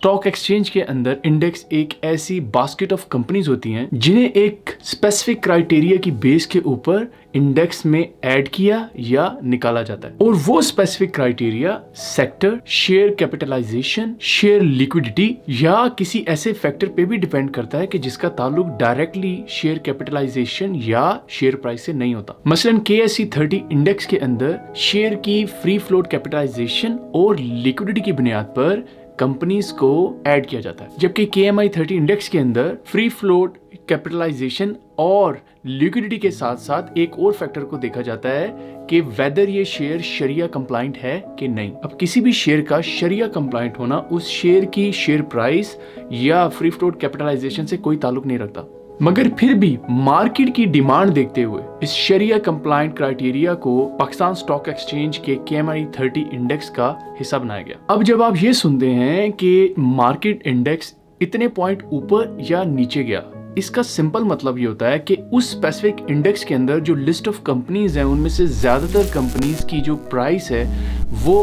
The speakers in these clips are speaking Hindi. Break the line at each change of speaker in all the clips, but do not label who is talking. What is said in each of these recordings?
स्टॉक एक्सचेंज के अंदर इंडेक्स एक ऐसी बास्केट ऑफ कंपनीज होती हैं जिन्हें एक स्पेसिफिक क्राइटेरिया की बेस के ऊपर इंडेक्स में ऐड किया या निकाला जाता है, और वो specific criteria sector, share capitalisation, share liquidity या किसी ऐसे फैक्टर पे भी डिपेंड करता है कि जिसका ताल्लुक डायरेक्टली शेयर कैपिटलाइजेशन या शेयर प्राइस से नहीं होता। मसलन KSE 30 इंडेक्स के अंदर शेयर की फ्री फ्लोट कैपिटलाइजेशन और लिक्विडिटी की बुनियाद पर कंपनीज को ऐड किया जाता है, जबकि KMI 30 इंडेक्स के अंदर फ्री फ्लोट कैपिटलाइजेशन और लिक्विडिटी के साथ साथ एक और फैक्टर को देखा जाता है कि वेदर ये शेयर शरिया कंप्लाइंट है कि नहीं। अब किसी भी शेयर का शरिया कंप्लाइंट होना उस शेयर की शेयर प्राइस या फ्री फ्लोट कैपिटलाइजेशन से कोई ताल्लुक नहीं रखता, मगर फिर भी मार्केट की डिमांड देखते हुए इस शरिया कंप्लाइंट क्राइटेरिया को पाकिस्तान स्टॉक एक्सचेंज के KMI 30 इंडेक्स का हिस्सा बनाया गया। अब जब आप ये सुनते हैं कि मार्केट इंडेक्स इतने पॉइंट ऊपर या नीचे गया, इसका सिंपल मतलब ये होता है कि उस स्पेसिफिक इंडेक्स के अंदर जो लिस्ट ऑफ कंपनीज हैं उनमें से ज्यादातर कंपनीज की जो प्राइस है वो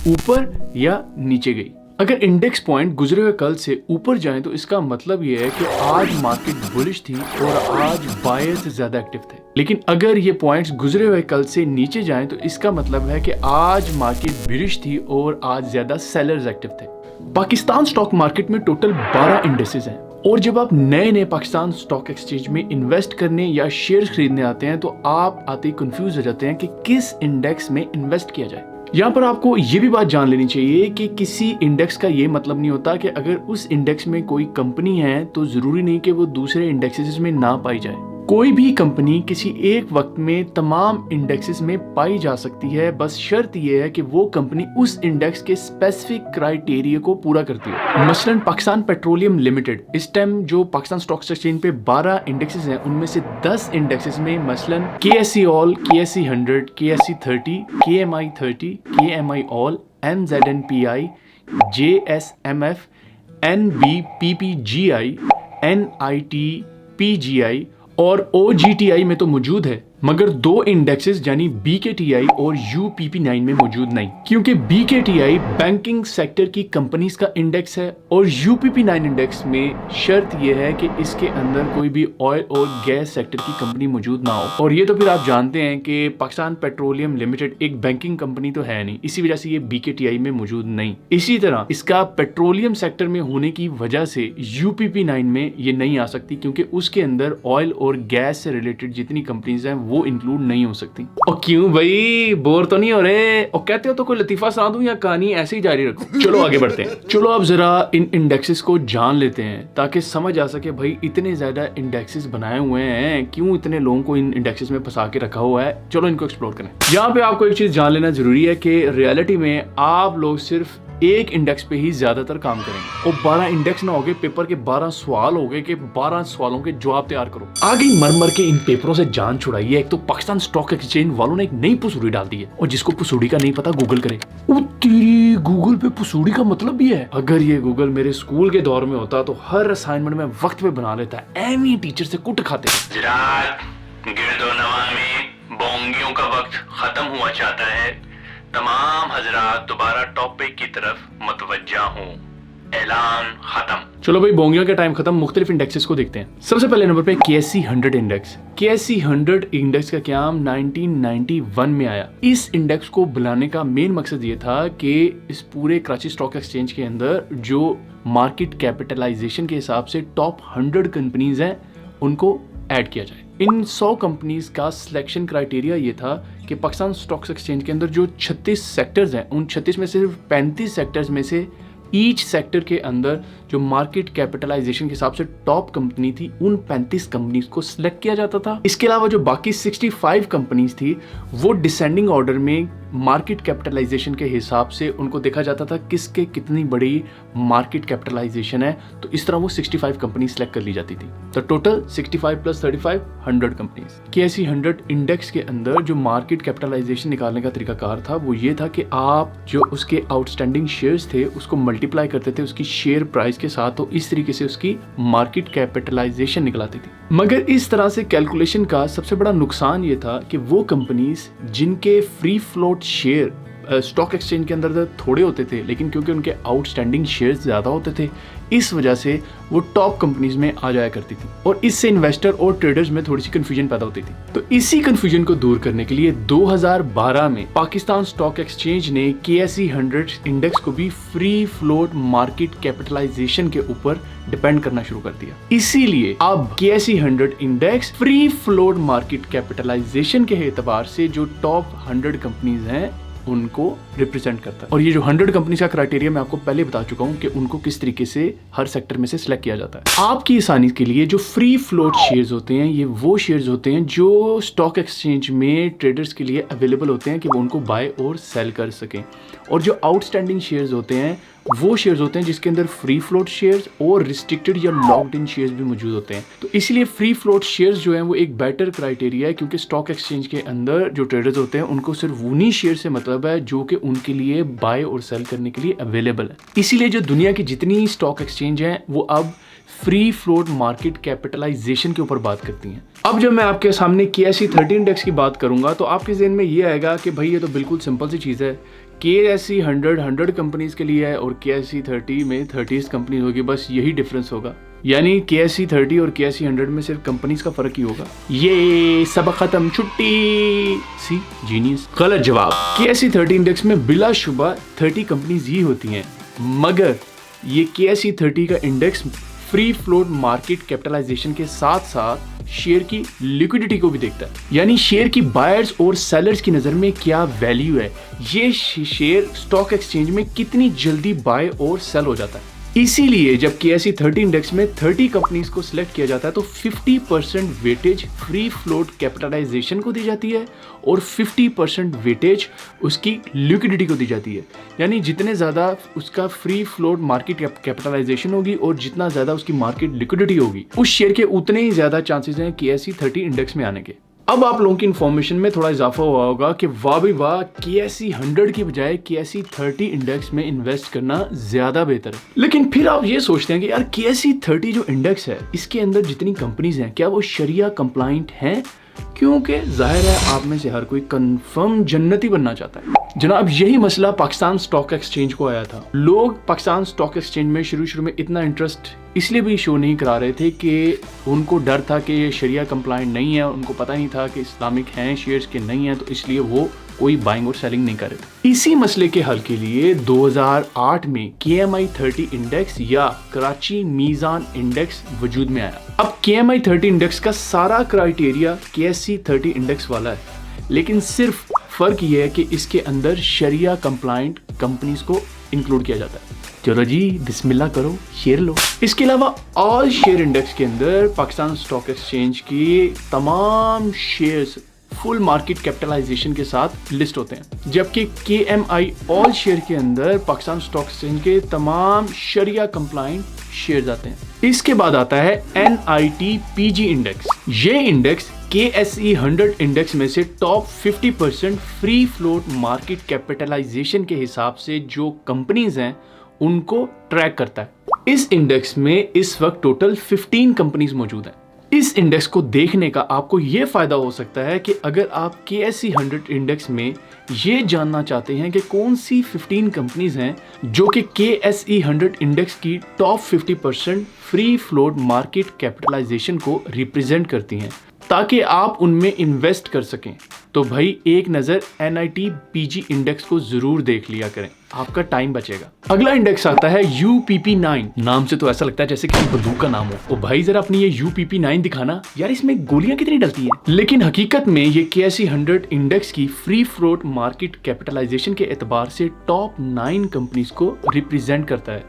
ऊपर या नीचे गई। अगर इंडेक्स पॉइंट गुजरे हुए कल से ऊपर जाएं तो इसका मतलब ये है कि आज मार्केट बुलिश थी और आज बायर्स ज्यादा एक्टिव थे, लेकिन अगर ये पॉइंट्स गुजरे हुए कल से नीचे जाएं तो इसका मतलब है कि आज मार्केट बिरिश थी और आज ज्यादा सेलर्स एक्टिव थे। पाकिस्तान स्टॉक मार्केट में टोटल 12 इंडेक्सेस हैं, और जब आप नए पाकिस्तान स्टॉक एक्सचेंज में इन्वेस्ट करने या शेयर खरीदने आते हैं तो आप आते ही कंफ्यूज हो जाते हैं कि किस इंडेक्स में इन्वेस्ट किया जाए। यहाँ पर आपको ये भी बात जान लेनी चाहिए कि किसी इंडेक्स का ये मतलब नहीं होता कि अगर उस इंडेक्स में कोई कंपनी है तो जरूरी नहीं कि वो दूसरे इंडेक्सेस में ना पाई जाए। कोई भी कंपनी किसी एक वक्त में तमाम इंडेक्सेस में पाई जा सकती है, बस शर्त यह है कि वो कंपनी उस इंडेक्स के स्पेसिफिक क्राइटेरिया को पूरा करती है। मसलन पाकिस्तान पेट्रोलियम लिमिटेड इस टाइम जो पाकिस्तान स्टॉक एक्सचेंज पे 12 इंडेक्सेस हैं उनमें से 10 इंडेक्सेस में मसलन KSE All, KSE 100, KSE 30, KMI 30, KMI All, MZNPI, JSMF, NBPPGI, NITPGI और OGTI में तो मौजूद है, मगर 2 इंडेक्सेस यानी BKTI और UPP9 में मौजूद नहीं, क्योंकि BKTI बैंकिंग सेक्टर की कंपनीज का इंडेक्स है और UPP9 इंडेक्स में शर्त यह है कि इसके अंदर कोई भी ऑयल और गैस सेक्टर की कंपनी मौजूद ना हो। और ये तो फिर आप जानते हैं कि पाकिस्तान पेट्रोलियम लिमिटेड एक बैंकिंग कंपनी तो है नहीं, इसी वजह से ये BKTI में मौजूद नहीं। इसी तरह इसका पेट्रोलियम सेक्टर में होने की वजह से UPP9 में ये नहीं आ सकती, क्योंकि उसके अंदर ऑयल और गैस से रिलेटेड जितनी कंपनीज हैं वो इंक्लूड नहीं हो सकती। और क्यों भाई, बोर तो नहीं हो रहे? और कहते हो तो कोई लतीफा सुना दूं या कहानी ऐसे ही जारी रखूं? चलो आगे बढ़ते हैं। चलो अब जरा इन इंडेक्सेस को जान लेते हैं ताकि समझ आ सके भाई इतने ज्यादा इंडेक्सेस बनाए हुए हैं, क्यों इतने लोगों को इन इंडेक्सेस में फंसा के रखा हुआ है। चलो इनको एक्सप्लोर करें। यहाँ पे आपको एक चीज जान लेना जरूरी है कि रियलिटी में आप लोग सिर्फ एक इंडेक्स पे ही ज्यादातर काम करेंगे, और 12 इंडेक्स ना हो गए, पेपर के 12 सवाल हो गए कि 12 सवालों के जवाब तैयार करो। आगे मर के इन पेपरों से जान छुड़ाइए। एक तो पाकिस्तान स्टॉक एक्सचेंज वालों ने एक नई पुसूड़ी डाल दी है, और जिसको पुसूड़ी का नहीं पता गूगल करे। तेरी गूगल पे पुसूड़ी का मतलब भी है। अगर ये गूगल मेरे स्कूल के दौर में होता तो हर असाइनमेंट में वक्त पे बना लेता है, एवं टीचर से कुट खाते। गिरदोनवा में बोंगियों का वक्त खत्म हुआ चाहता है, तमाम हजरात दोबारा टॉपिक की तरफ मुतवज्जा हों, ऐलान खत्म। चलो भाई, बोंगियों का टाइम खत्म, मुख्तलिफ इंडेक्सेस को देखते हैं। सबसे पहले नंबर पे KSE 100 इंडेक्स। KSE 100 इंडेक्स का क्याम 1991 में आया। इस इंडेक्स को बुलाने का मेन मकसद ये था कि इस पूरे कराची स्टॉक एक्सचेंज के अंदर जो मार्केट कैपिटलाइजेशन के हिसाब से टॉप 100 कंपनीज हैं उनको ऐड किया जाए। इन 100 कंपनीज का सिलेक्शन क्राइटेरिया ये था कि पाकिस्तान स्टॉक एक्सचेंज के अंदर जो 36 सेक्टर्स हैं, उन 36 में से सिर्फ 35 सेक्टर्स में से ईच सेक्टर के अंदर जो मार्केट कैपिटलाइजेशन के हिसाब से टॉप कंपनी थी, उन 35 कंपनीज को सिलेक्ट किया जाता था। इसके अलावा जो बाकी 65 कंपनीज थी वो डिसेंडिंग ऑर्डर में मार्केट कैपिटलाइजेशन के हिसाब से उनको देखा जाता था किसके कितनी बड़ी मार्केट कैपिटलाइजेशन है, तो इस तरह वो 65 कंपनी सिलेक्ट कर ली जाती थी। तो टोटल 65 + 35 100 कंपनीज। KSE 100 इंडेक्स के अंदर जो मार्केट कैपिटलाइजेशन निकालने का तरीकाकार था वो ये था कि आप जो उसके आउटस्टैंडिंग शेयर्स थे उसको मल्टीप्लाई करते थे उसकी शेयर प्राइस के साथ, तो इस तरीके से उसकी मार्केट कैपिटलाइजेशन निकलाती थी। मगर इस तरह से कैलकुलेशन का सबसे बड़ा नुकसान ये था कि वो कंपनीज जिनके free float share stock Exchange के अंदर थोड़े होते थे, लेकिन क्योंकि उनके आउटस्टैंडिंग शेयर्स ज़्यादा होते थे, इस वजह से वो टॉप कंपनीज में आ जाया करती थी और इससे इन्वेस्टर और ट्रेडर्स में थोड़ी सी कंफ्यूजन पैदा होती थी। तो इसी कंफ्यूजन को दूर करने के लिए 2012 में पाकिस्तान स्टॉक एक्सचेंज ने KSE 100 इंडेक्स को भी फ्री फ्लोट मार्केट कैपिटलाइजेशन के ऊपर डिपेंड करना शुरू कर दिया। इसीलिए अब KSE 100 index free float market capitalisation के एतबार से जो टॉप 100 कंपनीज हैं उनको रिप्रेजेंट करता है। और ये जो 100 कंपनीज का क्राइटेरिया मैं आपको पहले बता चुका हूँ कि उनको किस तरीके से हर सेक्टर में से सिलेक्ट किया जाता है। आपकी आसानी के लिए जो फ्री फ्लोट शेयर्स होते हैं, ये वो शेयर्स होते हैं जो स्टॉक एक्सचेंज में ट्रेडर्स के लिए अवेलेबल होते हैं कि वो उनको बाय और सेल कर सकें। और जो आउटस्टैंडिंग शेयर्स होते हैं वो शेयर्स होते हैं जिसके अंदर फ्री फ्लोट शेयर्स और रिस्ट्रिक्टेड या लॉक्ड इन शेयर्स भी मौजूद होते हैं। तो इसलिए फ्री फ्लोट शेयर्स जो हैं वो एक बेटर क्राइटेरिया है, क्योंकि स्टॉक एक्सचेंज के अंदर जो ट्रेडर्स होते हैं उनको सिर्फ उन्हीं शेयर से मतलब है जो कि उनके लिए बाय और सेल करने के लिए अवेलेबल है। इसीलिए जो दुनिया की जितनी स्टॉक एक्सचेंज हैं वो अब फ्री फ्लोट मार्केट कैपिटलाइजेशन के ऊपर बात करती हैं। अब जब मैं आपके सामने KSE 30 इंडेक्स की बात करूंगा तो आपके ज़हन में ये आएगा कि भाई ये तो बिल्कुल सिंपल सी चीज़ है, KSE 100 कंपनीज के लिए है और KSE 30 में 30 कंपनीज होगी, बस यही डिफरेंस होगा। यानी KSE 30 और KSE 100 में सिर्फ कंपनीज का फर्क ही होगा। ये सब खत्म, छुट्टी। सी जीनियस। गलत जवाब। KSE 30 इंडेक्स में बिलाशुबा 30 कंपनीज ही होती हैं, मगर ये KSE 30 का index free float market capitalisation के साथ साथ शेयर की लिक्विडिटी को भी देखता है। यानी शेयर की बायर्स और सेलर्स की नज़र में क्या वैल्यू है, ये शेयर स्टॉक एक्सचेंज में कितनी जल्दी बाय और सेल हो जाता है। इसीलिए जब KSE 30 इंडेक्स में 30 कंपनीज को सिलेक्ट किया जाता है तो 50% वेटेज फ्री फ्लोट कैपिटलाइजेशन को दी जाती है और 50% वेटेज उसकी लिक्विडिटी को दी जाती है। यानी जितने ज़्यादा उसका फ्री फ्लोट मार्केट कैपिटलाइजेशन होगी और जितना ज़्यादा उसकी मार्केट लिक्विडिटी होगी, उस शेयर के उतने ही ज़्यादा चांसेस हैं KSE 30 इंडेक्स में आने के। अब आप लोगों की इन्फॉर्मेशन में थोड़ा इजाफा हुआ होगा कि वाह भाई वाह, KSE 100 की बजाय KSE 30 इंडेक्स में इन्वेस्ट करना ज्यादा बेहतर है। लेकिन फिर आप ये सोचते हैं कि यार KSE 30 जो इंडेक्स है इसके अंदर जितनी कंपनीज हैं क्या वो शरिया कंप्लाइंट हैं? क्योंकि जाहिर है आप में से हर कोई कंफर्म जन्नती बनना चाहता है। जनाब यही मसला पाकिस्तान स्टॉक एक्सचेंज को आया था। लोग पाकिस्तान स्टॉक एक्सचेंज में शुरू में इतना इंटरेस्ट इसलिए भी शो नहीं करा रहे थे कि उनको डर था कि ये शरिया कंप्लाइंट नहीं है, उनको पता नहीं था कि इस्लामिक हैं शेयर्स के नहीं है, तो इसलिए वो कोई बाइंग और सेलिंग नहीं कर रहे थे। इसी मसले के हल के लिए 2008 में KMI 30 इंडेक्स या कराची मीज़ान इंडेक्स वजूद में आया। अब KMI 30 इंडेक्स का सारा क्राइटेरिया KSE 30 इंडेक्स वाला है, लेकिन सिर्फ फर्क ये है कि इसके अंदर शरिया कंप्लाइंट कंपनीज को इंक्लूड किया जाता है। चलो जी बिस्मिल्लाह करो, शेयर लो। इसके अलावा ऑल शेयर इंडेक्स के अंदर पाकिस्तान स्टॉक एक्सचेंज की तमाम शेयर्स फुल मार्केट कैपिटलाइजेशन के साथ लिस्ट होते हैं, जबकि KMI ऑल शेयर के अंदर पाकिस्तान स्टॉक एक्सचेंज के तमाम शरिया कंप्लाइंट शेयर्स आते हैं। इसके बाद आता है NITPG इंडेक्स। ये इंडेक्स KSE 100 इंडेक्स में से top 50% free float market capitalisation के हिसाब से जो कंपनीज हैं उनको ट्रैक करता है। इस इंडेक्स में इस वक्त टोटल 15 कंपनीज मौजूद हैं। इस इंडेक्स को देखने का आपको ये फायदा हो सकता है कि अगर आप KSE 100 इंडेक्स में ये जानना चाहते हैं कि कौन सी 15 कंपनीज हैं जो कि KSE 100 इंडेक्स की top 50% free float market capitalisation को रिप्रेजेंट करती हैं, ताकि आप उनमें इन्वेस्ट कर सकें, तो भाई एक नज़र NITPG इंडेक्स को ज़रूर देख लिया करें, आपका टाइम बचेगा। अगला इंडेक्स आता है UPP9। नाम से तो ऐसा लगता है जैसे किसी बंदूक का नाम हो। ओ भाई जरा अपनी ये UPP9 दिखाना यार, इसमें गोलियां कितनी डलती हैं। लेकिन हकीकत में ये KSE 100 इंडेक्स की फ्री फ्लोट मार्केट कैपिटलाइजेशन के एतबार से टॉप 9 कंपनीज को रिप्रेजेंट करता है,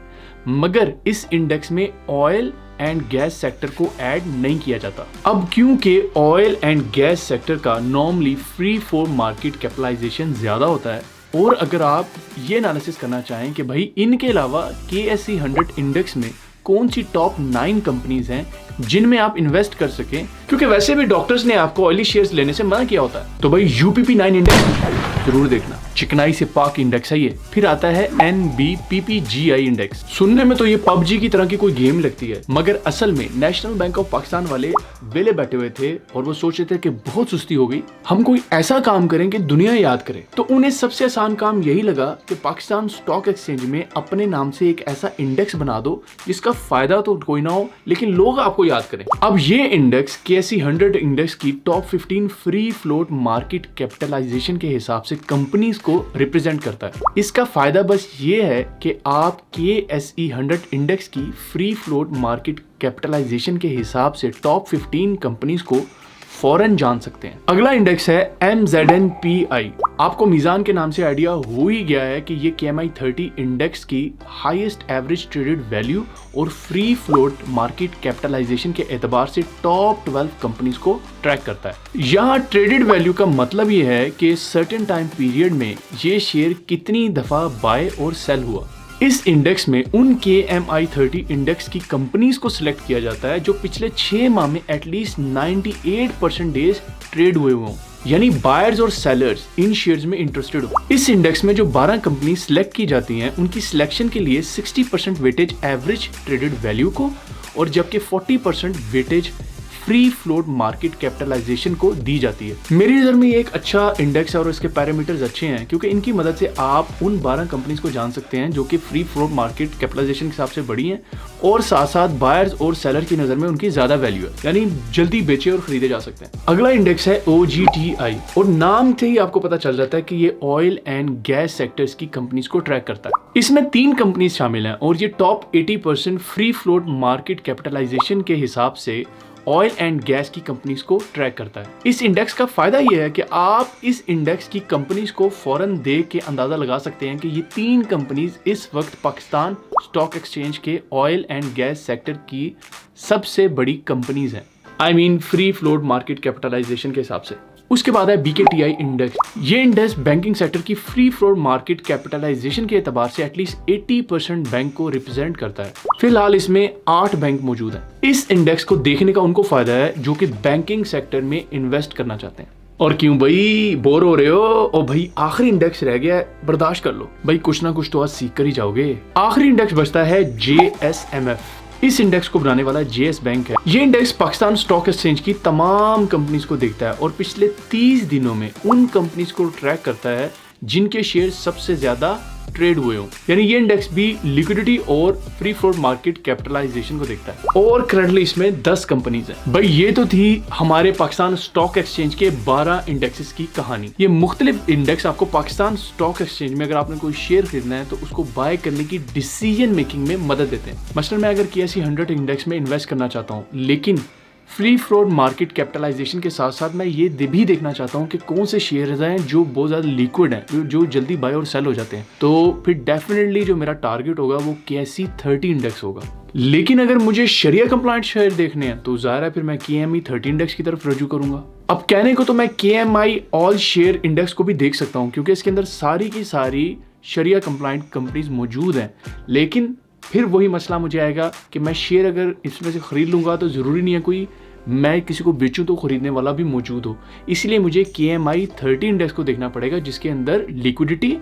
मगर इस इंडेक्स में ऑयल एंड गैस सेक्टर को ऐड नहीं किया जाता। अब क्योंकि ऑयल एंड गैस सेक्टर का normally free float market capitalisation ज्यादा होता है, और अगर आप ये एनालिसिस करना चाहें कि भाई इनके अलावा KSE 100 इंडेक्स में कौन सी टॉप 9 कंपनीज हैं जिनमें आप इन्वेस्ट कर सकें, क्योंकि वैसे भी डॉक्टर्स ने आपको ऑयली शेयर्स लेने से मना किया होता है, तो भाई UPP9 इंडेक्स जरूर देखना। चिकनाई से पाक इंडेक्स है ये। फिर आता है NBPPGI इंडेक्स। सुनने में तो ये PUBG की तरह की कोई गेम लगती है, मगर असल में नेशनल बैंक ऑफ पाकिस्तान वाले वेले बैठे हुए थे और वो सोच रहे थे कि बहुत सुस्ती हो गई, हम कोई ऐसा काम करें कि दुनिया याद करे। तो उन्हें सबसे आसान काम यही लगा कि पाकिस्तान स्टॉक एक्सचेंज में अपने नाम से एक ऐसा इंडेक्स बना दो जिसका फायदा तो कोई ना हो लेकिन लोग आपको याद करें। अब ये इंडेक्स KSE 100 इंडेक्स की top 15 free float market capitalisation के हिसाब से कंपनीज को रिप्रेजेंट करता है। इसका फायदा बस ये है कि आप KSE 100 इंडेक्स की फ्री फ्लोट मार्केट कैपिटलाइजेशन के हिसाब से टॉप 15 कंपनीज को फौरन जान सकते हैं। अगला इंडेक्स है MZNPI। आपको मीजान के नाम से आइडिया हो ही गया है कि ये KMI 30 इंडेक्स की हाईएस्ट एवरेज ट्रेडेड वैल्यू और फ्री फ्लोट मार्केट कैपिटलाइजेशन के एतबार से टॉप 12 कंपनीज को ट्रैक करता है। यहाँ ट्रेडेड वैल्यू का मतलब ये है कि सर्टेन टाइम पीरियड में ये शेयर कितनी दफा बाय और सेल हुआ। इस इंडेक्स में उन KMI 30 इंडेक्स की कंपनीज को सिलेक्ट किया जाता है जो पिछले 6 माह में एटलीस्ट 98% डेज ट्रेड हुए हों, यानी बायर्स और सेलर्स इन शेयर्स में इंटरेस्टेड हो। इस इंडेक्स में जो 12 कंपनी सिलेक्ट की जाती हैं उनकी सिलेक्शन के लिए 60% वेटेज एवरेज ट्रेडेड वैल्यू को और जबकि 40% weightage free float market capitalisation को दी जाती है। मेरी नजर में ये एक अच्छा इंडेक्स है और इसके पैरामीटर्स अच्छे हैं क्योंकि इनकी मदद से आप उन 12 कंपनीज को जान सकते हैं जो कि फ्री फ्लोट मार्केट कैपिटलाइजेशन के हिसाब से बड़ी हैं और साथ साथ बायर्स और सेलर की नजर में उनकी ज्यादा वैल्यू है, यानी जल्दी बेचे और खरीदे जा सकते हैं। अगला इंडेक्स है OGTI और नाम से ही आपको पता चल जाता है कि ये ऑयल एंड गैस सेक्टर्स की कंपनीज को ट्रैक करता है। इसमें 3 कंपनीज शामिल हैं और ये top 80% free float market capitalisation के हिसाब से ऑयल एंड गैस की कंपनीज को ट्रैक करता है। इस इंडेक्स का फायदा यह है कि आप इस इंडेक्स की कंपनीज को फौरन देख के अंदाजा लगा सकते हैं कि ये 3 कंपनीज इस वक्त पाकिस्तान स्टॉक एक्सचेंज के ऑयल एंड गैस सेक्टर की सबसे बड़ी कंपनीज हैं। I mean free float market capitalisation के हिसाब से। उसके बाद है BKTI इंडेक्स। ये इंडेक्स बैंकिंग सेक्टर की फ्री फ्लोट मार्केट कैपिटलाइजेशन के एतबार से एटलीस्ट 80% बैंक को रिप्रेजेंट करता है। फिलहाल इसमें 8 बैंक मौजूद हैं। इस इंडेक्स को देखने का उनको फायदा है जो कि बैंकिंग सेक्टर में इन्वेस्ट करना चाहते हैं। और क्यों भाई बोर हो रहे हो? और भाई आखिरी इंडेक्स रह गया है, बर्दाश्त कर लो भाई, कुछ ना कुछ तो आज सीख कर ही जाओगे। आखिरी इंडेक्स बचता है JSMF। इस इंडेक्स को बनाने वाला JS बैंक है। ये इंडेक्स पाकिस्तान स्टॉक एक्सचेंज की तमाम कंपनीज को देखता है और पिछले 30 दिनों में उन कंपनीज को ट्रैक करता है जिनके शेयर सबसे ज्यादा ट्रेड हुए हों, यानी ये इंडेक्स भी लिक्विडिटी और फ्री फ्लोट मार्केट कैपिटलाइजेशन को देखता है। और करंटली इसमें 10 कंपनीज हैं। भाई ये तो थी हमारे पाकिस्तान स्टॉक एक्सचेंज के 12 इंडेक्सेस की कहानी। ये मुख्तलिफ इंडेक्स आपको पाकिस्तान स्टॉक एक्सचेंज में अगर आपने कोई शेयर खरीदना है तो उसको बाय करने की डिसीजन मेकिंग में मदद देते हैं। मसलन मैं अगर KSE 100 इंडेक्स में इन्वेस्ट करना चाहता हूँ लेकिन फ्री फ्लोट मार्केट कैपिटलाइजेशन के साथ साथ मैं ये भी देखना चाहता हूँ कि कौन से शेयर्स हैं जो बहुत ज़्यादा लिक्विड हैं, जो जल्दी बाय और सेल हो जाते हैं, तो फिर डेफिनेटली जो मेरा टारगेट होगा वो KSE 30 इंडेक्स होगा। लेकिन अगर मुझे शरिया कंप्लायंट शेयर देखने हैं तो ज़ाहिर है फिर मैं KME 30 इंडेक्स की तरफ रजू करूंगा। अब कहने को तो मैं KMI ऑल शेयर इंडेक्स को भी देख सकता हूँ क्योंकि इसके अंदर सारी की सारी शरिया कंप्लायंट कंपनीज मौजूद हैं, लेकिन फिर वही मसला मुझे आएगा कि मैं शेयर अगर इसमें से खरीद लूंगा तो ज़रूरी नहीं है कोई मैं किसी को बेचूं तो खरीदने वाला भी मौजूद हो। इसलिए मुझे KMI 30 इंडेक्स को देखना पड़ेगा जिसके अंदर लिक्विडिटी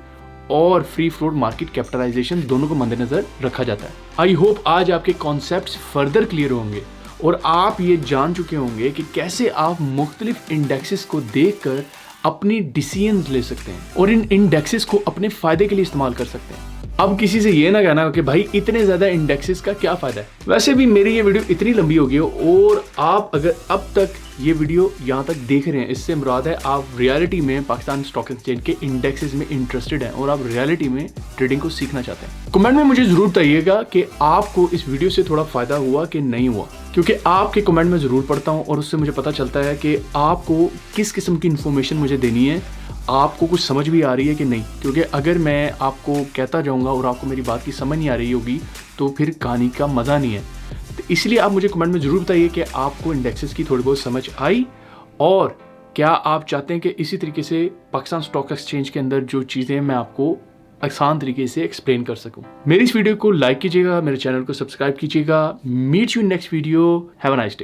और फ्री फ्लोट मार्केट कैपिटलाइजेशन दोनों को मद्देनजर रखा जाता है। आई होप आज आपके कॉन्सेप्ट्स फर्दर क्लियर होंगे और आप ये जान चुके होंगे कि कैसे आप मुख्तलिफ इंडेक्सेस को देखकर अपनी डिसीजंस ले सकते हैं और इन इंडेक्सेस को अपने फायदे के लिए इस्तेमाल कर सकते हैं। अब किसी से ये ना कहना कि भाई इतने ज्यादा इंडेक्सेस का क्या फायदा है। वैसे भी मेरी ये वीडियो इतनी लंबी हो गई हो और आप अगर अब तक ये वीडियो यहाँ तक देख रहे हैं इससे मुराद है आप रियलिटी में पाकिस्तान स्टॉक एक्सचेंज के इंडेक्सेस में इंटरेस्टेड हैं और आप रियलिटी में ट्रेडिंग को सीखना चाहते हैं। कमेंट में मुझे जरूर बताइएगा कि आपको इस वीडियो से थोड़ा फायदा हुआ कि नहीं हुआ, क्योंकि आपके कमेंट में जरूर पढ़ता हूँ और उससे मुझे पता चलता है कि आपको किस किस्म की इन्फॉर्मेशन मुझे देनी है, आपको कुछ समझ भी आ रही है कि नहीं। क्योंकि अगर मैं आपको कहता जाऊंगा और आपको मेरी बात की समझ नहीं आ रही होगी तो फिर कहानी का मज़ा नहीं है। तो इसलिए आप मुझे कमेंट में ज़रूर बताइए कि आपको इंडेक्सेस की थोड़ी बहुत समझ आई और क्या आप चाहते हैं कि इसी तरीके से पाकिस्तान स्टॉक एक्सचेंज के अंदर जो चीज़ें मैं आपको आसान तरीके से एक्सप्लेन कर सकूं। मेरी इस वीडियो को लाइक कीजिएगा, मेरे चैनल को सब्सक्राइब कीजिएगा। Meet you next video. Have a nice day.